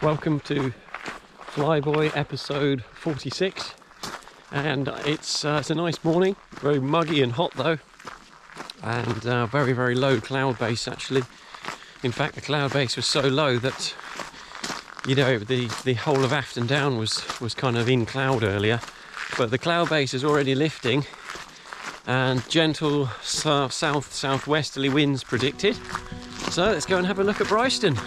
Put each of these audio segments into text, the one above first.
Welcome to Flyboy episode 46, and it's a nice morning, very muggy and hot though, and very, very low cloud base actually. In fact, the cloud base was so low that, you know, the whole of Afton Down was kind of in cloud earlier, but the cloud base is already lifting and gentle southwesterly winds predicted. So let's go and have a look at Brighstone.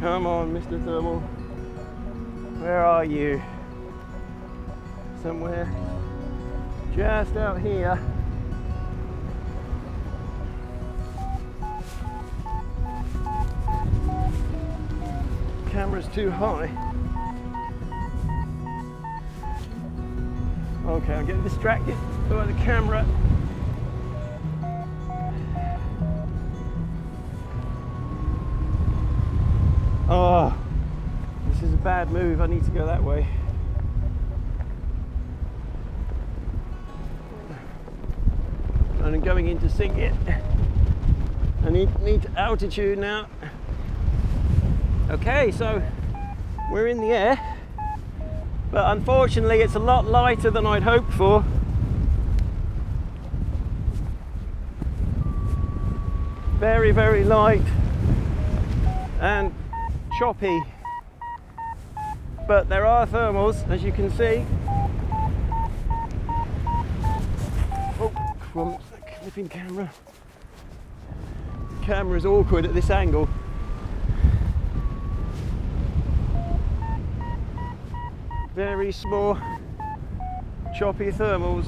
Come on, Mr. Thermal. Where are you? Somewhere just out here. Camera's too high. Okay, I'm getting distracted by the camera. Oh, this is a bad move. I need to go that way. And I'm going in to sink it. I need altitude now. Okay, so we're in the air, but unfortunately it's a lot lighter than I'd hoped for. Very, very light and choppy, but there are thermals, as you can see. Oh, from the clipping camera. The camera is awkward at this angle. Very small, choppy thermals.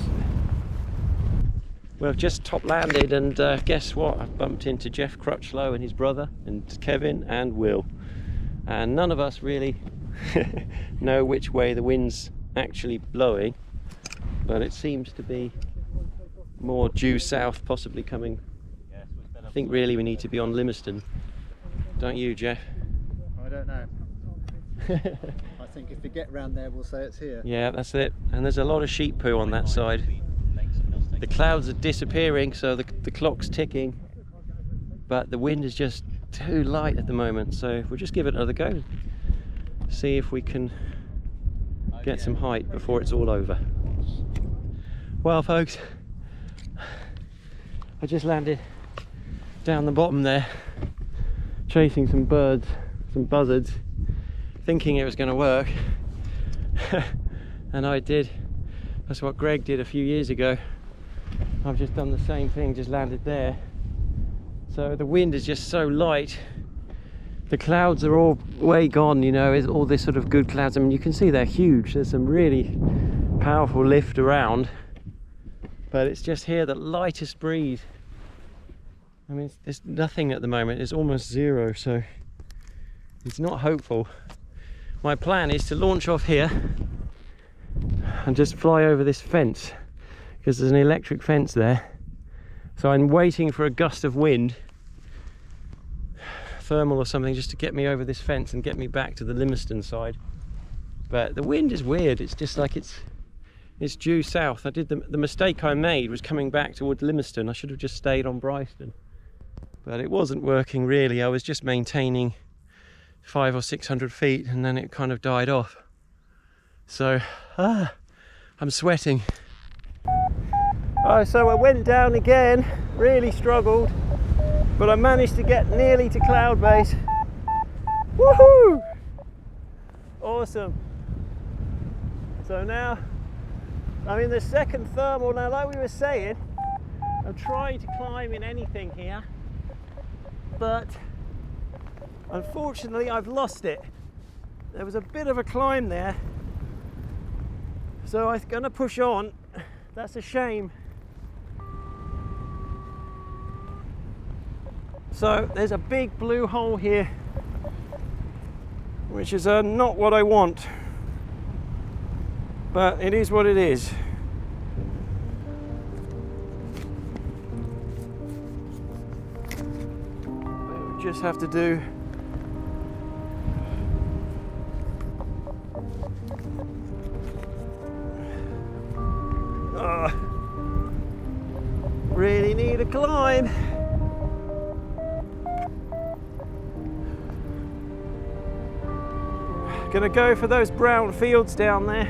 Well, I've just top landed, and guess what? I've bumped into Jeff Crutchlow and his brother, and Kevin and Will. And none of us really know which way the wind's actually blowing, but it seems to be more due south, possibly coming. I think really we need to be on Livingston, don't you, Jeff? I don't know. I think if we get round there, we'll say it's here. Yeah, that's it. And there's a lot of sheep poo on that side. The clouds are disappearing, so the clock's ticking, but the wind is just too light at the moment, so we'll just give it another go, see if we can get some height before it's all over. Well folks, I just landed down the bottom there, chasing some birds, some buzzards, thinking it was going to work. And I did. That's what Greg did a few years ago. I've just done the same thing, just landed there. So the wind is just so light, the clouds are all way gone, you know, it's all this sort of good clouds. I mean, you can see they're huge, there's some really powerful lift around, but it's just here, the lightest breeze. I mean, there's nothing at the moment, it's almost zero, so it's not hopeful. My plan is to launch off here and just fly over this fence, because there's an electric fence there. So I'm waiting for a gust of wind, thermal or something, just to get me over this fence and get me back to the Livingston side. But the wind is weird, it's just like it's due south. I did the mistake I made was coming back towards Livingston. I should have just stayed on Brighstone. But it wasn't working really, I was just maintaining 500 or 600 feet and then it kind of died off. So, I'm sweating. So I went down again, really struggled, but I managed to get nearly to cloud base. Woohoo! Awesome. So now I'm in the second thermal. Now, like we were saying, I'm trying to climb in anything here, but unfortunately I've lost it. There was a bit of a climb there, so I'm gonna push on. That's a shame. So there's a big blue hole here, which is not what I want, but it is what it is. We just have to do Really need a climb. Gonna go for those brown fields down there.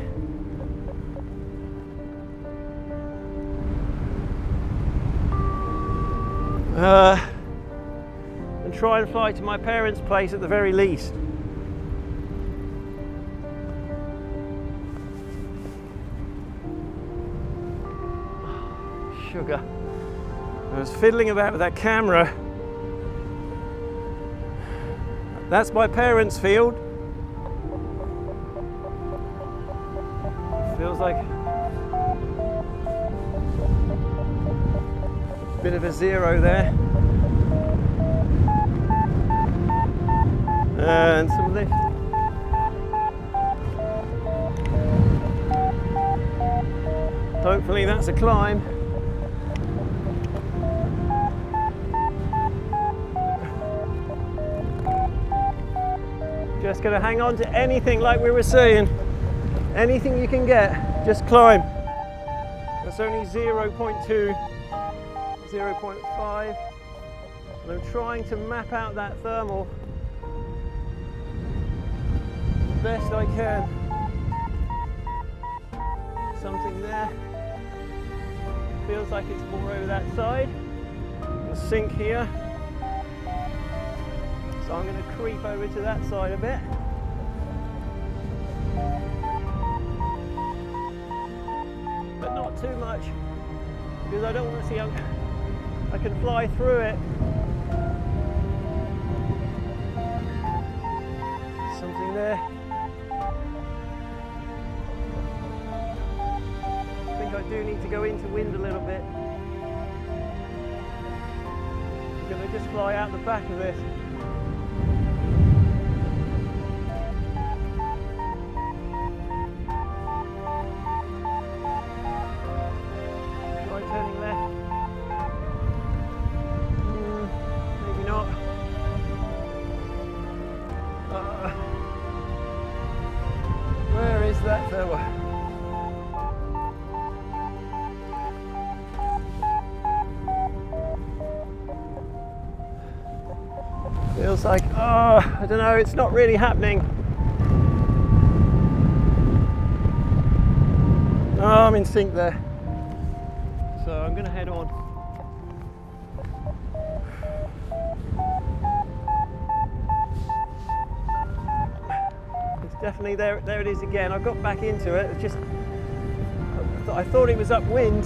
And try and fly to my parents' place at the very least. Sugar. I was fiddling about with that camera. That's my parents' field. Feels like a bit of a zero there. And some lift. Hopefully that's a climb. Just gonna hang on to anything, like we were saying. Anything you can get, just climb. That's only 0.2, 0.5. And I'm trying to map out that thermal as best I can. Something there. Feels like it's more over that side. The sink here. So I'm going to creep over to that side a bit. But not too much, because I don't want to see how I can fly through it. Something there. I think I do need to go into wind a little bit. I'm going to just fly out the back of this. Try turning left. Maybe not. Where is that thermal? Feels like, I don't know, it's not really happening. I'm in sync there. So I'm going to head on. It's definitely there. There it is again. I got back into it. It's just, I thought it was upwind,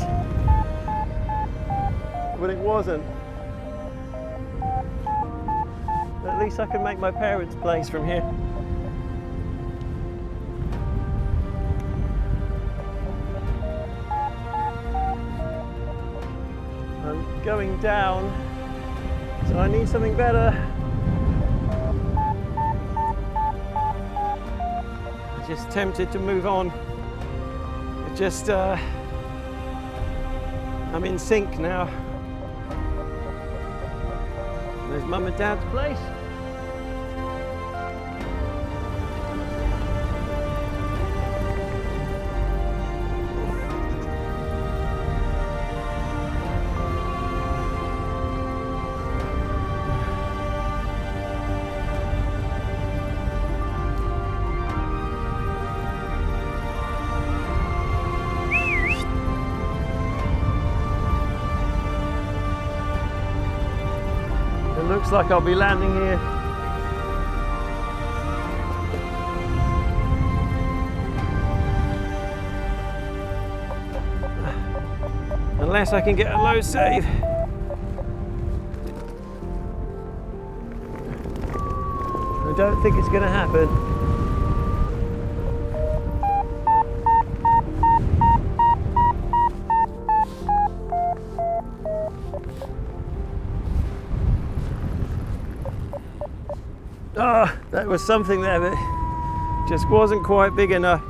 but it wasn't. At least I can make my parents' place from here. I'm going down, so I need something better. I'm just tempted to move on. It just, I'm in sync now. There's Mum and Dad's place. Looks like I'll be landing here. Unless I can get a low save. I don't think it's going to happen. That was something there, but just wasn't quite big enough.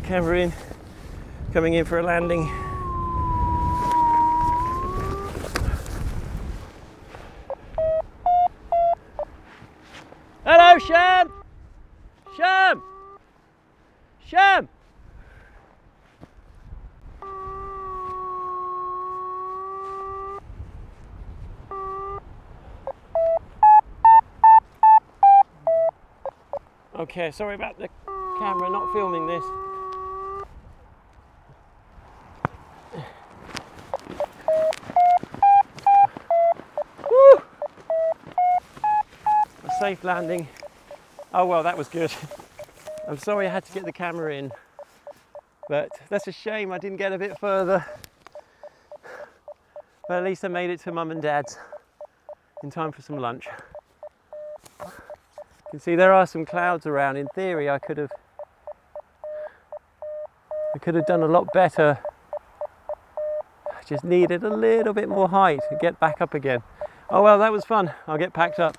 camera in, coming in for a landing. Hello, Sham! Sham! Sham! Okay, sorry about the camera not filming this. Woo! A safe landing. Oh well, that was good. I'm sorry I had to get the camera in, but that's a shame I didn't get a bit further. But at least I made it to Mum and Dad's in time for some lunch. You can see there are some clouds around. In theory, I could have done a lot better. I just needed a little bit more height to get back up again. Oh well, that was fun. I'll get packed up.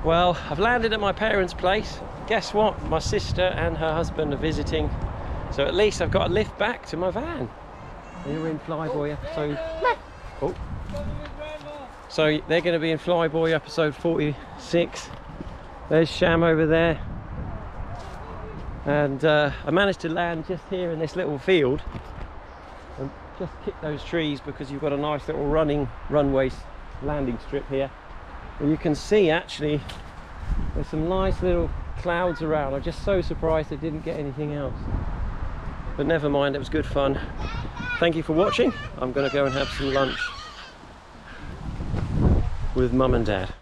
Well, I've landed at my parents' place. Guess what? My sister and her husband are visiting. So at least I've got a lift back to my van. They're in Flyboy episode... Oh. So they're going to be in Flyboy episode 46. There's Sham over there. And I managed to land just here in this little field. And just kick those trees because you've got a nice little runway landing strip here. And you can see actually there's some nice little clouds around. I'm just so surprised I didn't get anything else. But never mind, it was good fun. Thank you for watching. I'm going to go and have some lunch with Mum and Dad.